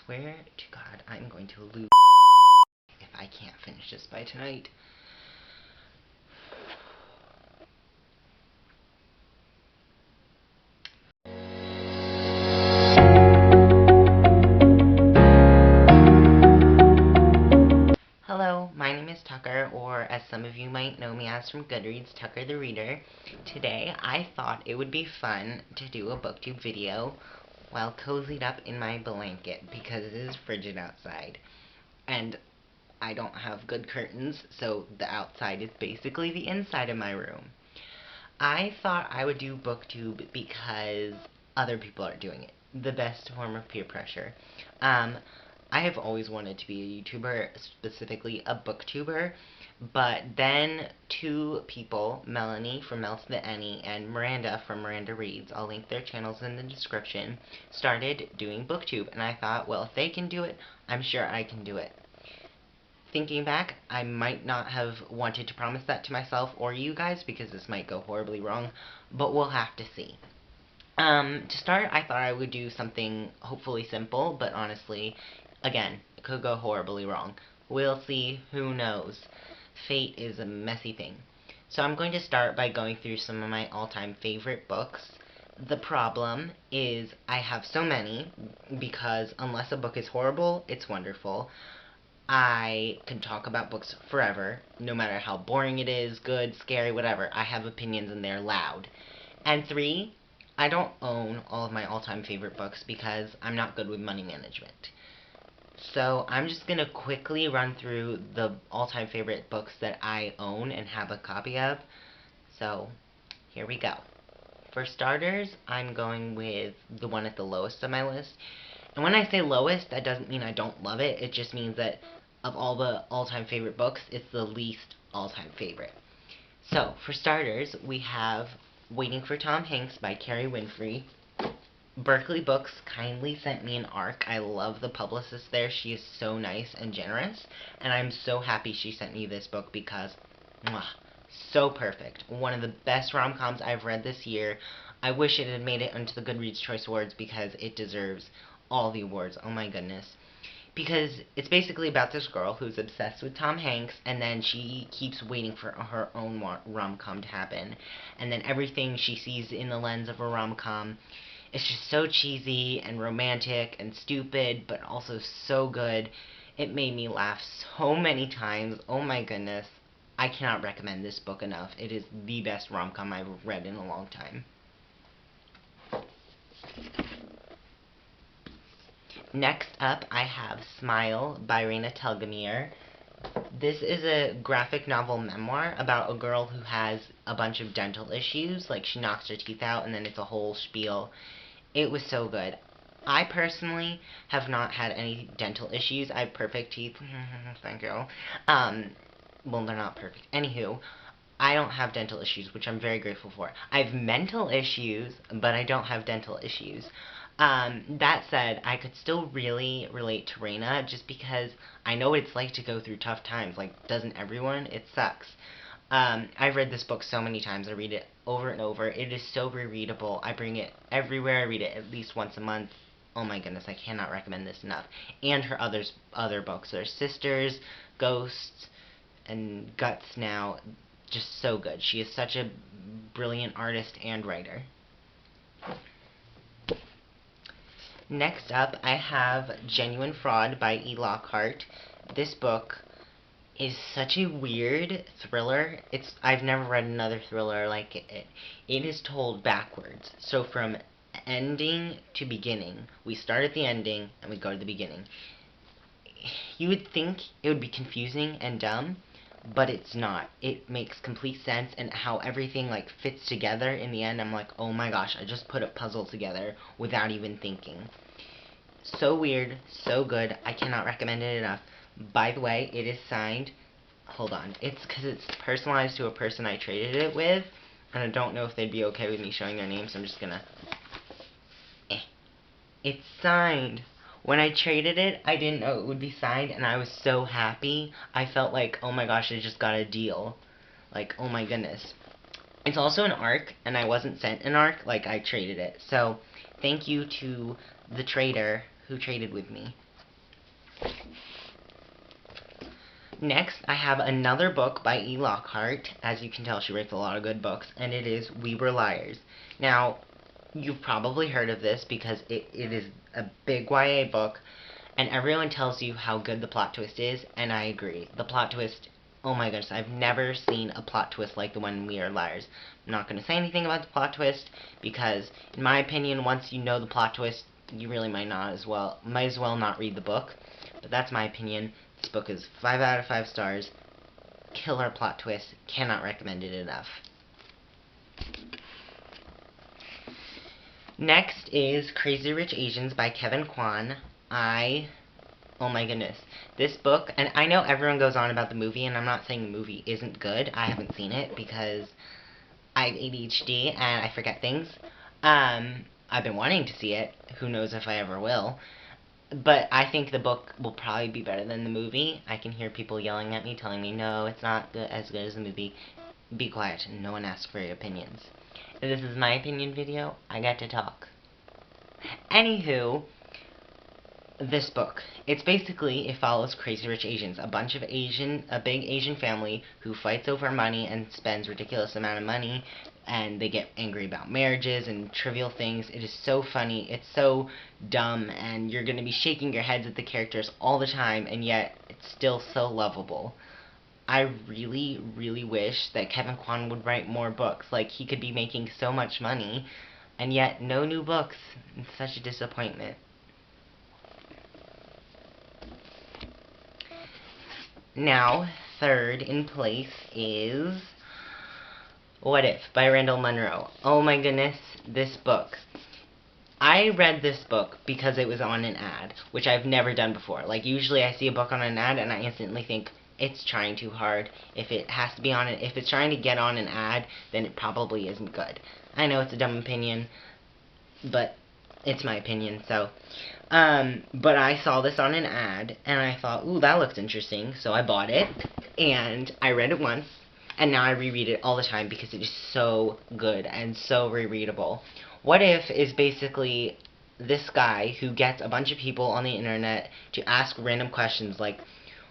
swear to God, I'm going to lose if I can't finish this by tonight. Hello, my name is Tucker, or as some of you might know me as from Goodreads, Tucker the Reader. Today, I thought it would be fun to do a booktube video while cozied up in my blanket because it is frigid outside. And I don't have good curtains, so the outside is basically the inside of my room. I thought I would do booktube because other people are doing it. The best form of peer pressure. I have always wanted to be a YouTuber, specifically a booktuber, but then two people, Melanie from Mel to the Any and Miranda from Miranda Reads, I'll link their channels in the description, started doing booktube, and I thought, well, if they can do it, I'm sure I can do it. Thinking back, I might not have wanted to promise that to myself or you guys because this might go horribly wrong, but we'll have to see. To start, I thought I would do something hopefully simple, but honestly, again, it could go horribly wrong. We'll see, who knows. Fate is a messy thing. So I'm going to start by going through some of my all-time favorite books. The problem is I have so many, because unless a book is horrible, it's wonderful. I can talk about books forever, no matter how boring it is, good, scary, whatever. I have opinions and they're loud. And three, I don't own all of my all-time favorite books because I'm not good with money management. So I'm just going to quickly run through the all-time favorite books that I own and have a copy of. So here we go. For starters, I'm going with the one at the lowest of my list. And when I say lowest, that doesn't mean I don't love it. It just means that of all the all-time favorite books, it's the least all-time favorite. So, for starters, we have Waiting for Tom Hanks by Carrie Winfrey. Berkeley Books kindly sent me an ARC. I love the publicist there. She is so nice and generous. And I'm so happy she sent me this book because, mwah, so perfect. One of the best rom-coms I've read this year. I wish it had made it into the Goodreads Choice Awards because it deserves all the awards. Oh my goodness. Because it's basically about this girl who's obsessed with Tom Hanks, and then she keeps waiting for her own rom-com to happen. And then everything she sees in the lens of a rom-com is just so cheesy and romantic and stupid, but also so good. It made me laugh so many times. Oh my goodness. I cannot recommend this book enough. It is the best rom-com I've read in a long time. Next up, I have Smile by Raina Telgemeier. This is a graphic novel memoir about a girl who has a bunch of dental issues, like she knocks her teeth out and then it's a whole spiel. It was so good. I personally have not had any dental issues. I have perfect teeth. Thank you. Well, they're not perfect. Anywho, I don't have dental issues, which I'm very grateful for. I have mental issues, but I don't have dental issues. That said, I could still really relate to Raina just because I know what it's like to go through tough times. Like, doesn't everyone? It sucks. I've read this book so many times. I read it over and over. It is so rereadable. I bring it everywhere. I read it at least once a month. Oh my goodness, I cannot recommend this enough. And her other books. There's Sisters, Ghosts, and Guts Now. Just so good. She is such a brilliant artist and writer. Next up, I have Genuine Fraud by E. Lockhart. This book is such a weird thriller. I've never read another thriller like it. It is told backwards. So from ending to beginning, we start at the ending and we go to the beginning. You would think it would be confusing and dumb, but it's not. It makes complete sense, and how everything like fits together in the end, I'm like, oh my gosh, I just put a puzzle together without even thinking. So weird, so good. I cannot recommend it enough. By the way, it is signed. Hold on. It's because it's personalized to a person I traded it with, and I don't know if they'd be okay with me showing their name, so I'm just gonna... It's signed. When I traded it, I didn't know it would be signed, and I was so happy. I felt like, oh my gosh, I just got a deal. Like, oh my goodness. It's also an ARC, and I wasn't sent an ARC, like I traded it. So, thank you to the trader who traded with me. Next, I have another book by E. Lockhart. As you can tell, she writes a lot of good books, and it is We Were Liars. Now, you've probably heard of this because it is a big YA book, and everyone tells you how good the plot twist is, and I agree. The plot twist, oh my goodness, I've never seen a plot twist like the one in We Are Liars. I'm not going to say anything about the plot twist, because, in my opinion, once you know the plot twist, you really might as well not read the book. But that's my opinion. This book is 5 out of 5 stars. Killer plot twist. Cannot recommend it enough. Next is Crazy Rich Asians by Kevin Kwan. Oh my goodness. This book, and I know everyone goes on about the movie, and I'm not saying the movie isn't good. I haven't seen it because I have ADHD and I forget things. I've been wanting to see it. Who knows if I ever will. But I think the book will probably be better than the movie. I can hear people yelling at me, telling me, no, it's not as good as the movie. Be quiet. No one asks for your opinions. If this is my opinion video, I get to talk. Anywho, this book. It follows Crazy Rich Asians, a big Asian family who fights over money and spends ridiculous amount of money, and they get angry about marriages and trivial things. It is so funny, it's so dumb, and you're going to be shaking your heads at the characters all the time, and yet it's still so lovable. I really, really wish that Kevin Kwan would write more books. Like, he could be making so much money, and yet no new books. It's such a disappointment. Now, third in place is What If by Randall Munroe. Oh my goodness, this book. I read this book because it was on an ad, which I've never done before. Like, usually I see a book on an ad and I instantly think, it's trying too hard. If it's trying to get on an ad, then it probably isn't good. I know it's a dumb opinion, but it's my opinion, so. But I saw this on an ad, and I thought, ooh, that looks interesting, so I bought it, and I read it once, and now I reread it all the time because it is so good and so rereadable. What If is basically this guy who gets a bunch of people on the internet to ask random questions like,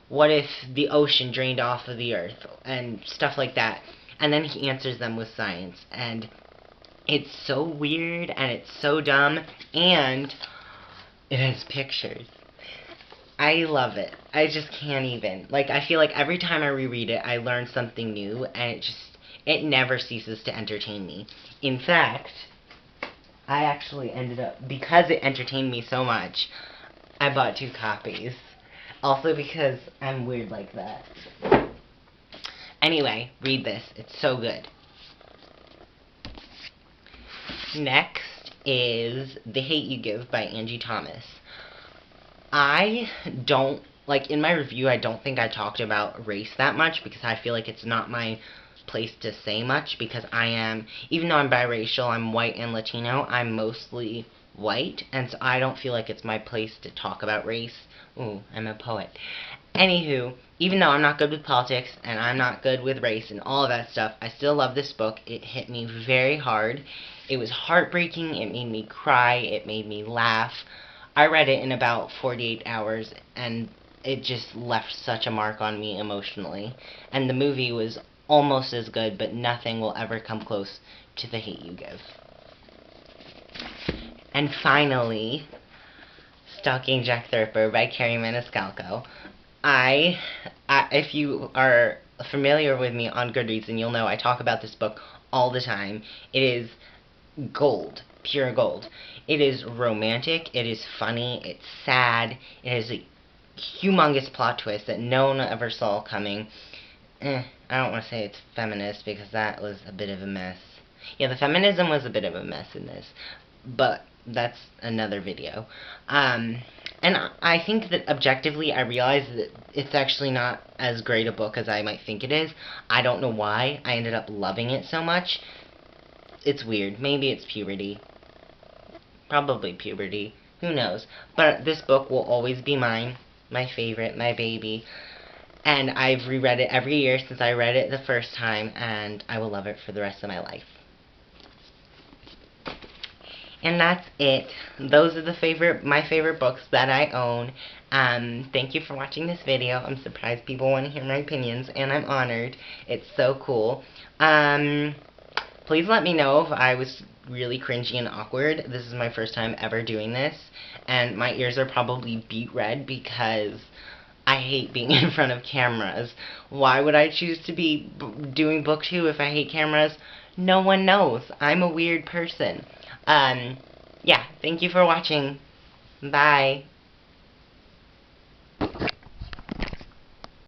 what if the ocean drained off of the earth, and stuff like that, and then he answers them with science, and it's so weird, and it's so dumb, and it has pictures. I love it. I just can't even. Like, I feel like every time I reread it, I learn something new, and it never ceases to entertain me. In fact, I actually ended up, because it entertained me so much, I bought 2 copies. Also because I'm weird like that. Anyway, read this. It's so good. Next is The Hate You Give by Angie Thomas. I don't, like, in my review, I don't think I talked about race that much because I feel like it's not my place to say much because even though I'm biracial, I'm white and Latino, I'm mostly white, and so I don't feel like it's my place to talk about race. Ooh, I'm a poet. Anywho, even though I'm not good with politics, and I'm not good with race and all of that stuff, I still love this book. It hit me very hard. It was heartbreaking, it made me cry, it made me laugh. I read it in about 48 hours, and it just left such a mark on me emotionally. And the movie was almost as good, but nothing will ever come close to The Hate You Give. And finally, Stalking Jack the Ripper by Carrie Maniscalco. If you are familiar with me on Goodreads, and you'll know I talk about this book all the time. It is gold, pure gold. It is romantic, it is funny, it's sad, it has a humongous plot twist that no one ever saw coming. I don't want to say it's feminist because that was a bit of a mess. Yeah, the feminism was a bit of a mess in this, but that's another video. And I think that objectively I realize that it's actually not as great a book as I might think it is. I don't know why I ended up loving it so much. It's weird. Maybe it's puberty. Probably puberty. Who knows? But this book will always be mine. My favorite. My baby. And I've reread it every year since I read it the first time, and I will love it for the rest of my life. And that's it. Those are my favorite books that I own. Thank you for watching this video. I'm surprised people want to hear my opinions, and I'm honored. It's so cool. Please let me know if I was really cringy and awkward. This is my first time ever doing this, and my ears are probably beet red because I hate being in front of cameras. Why would I choose to be doing booktube if I hate cameras? No one knows. I'm a weird person. Yeah, thank you for watching. Bye.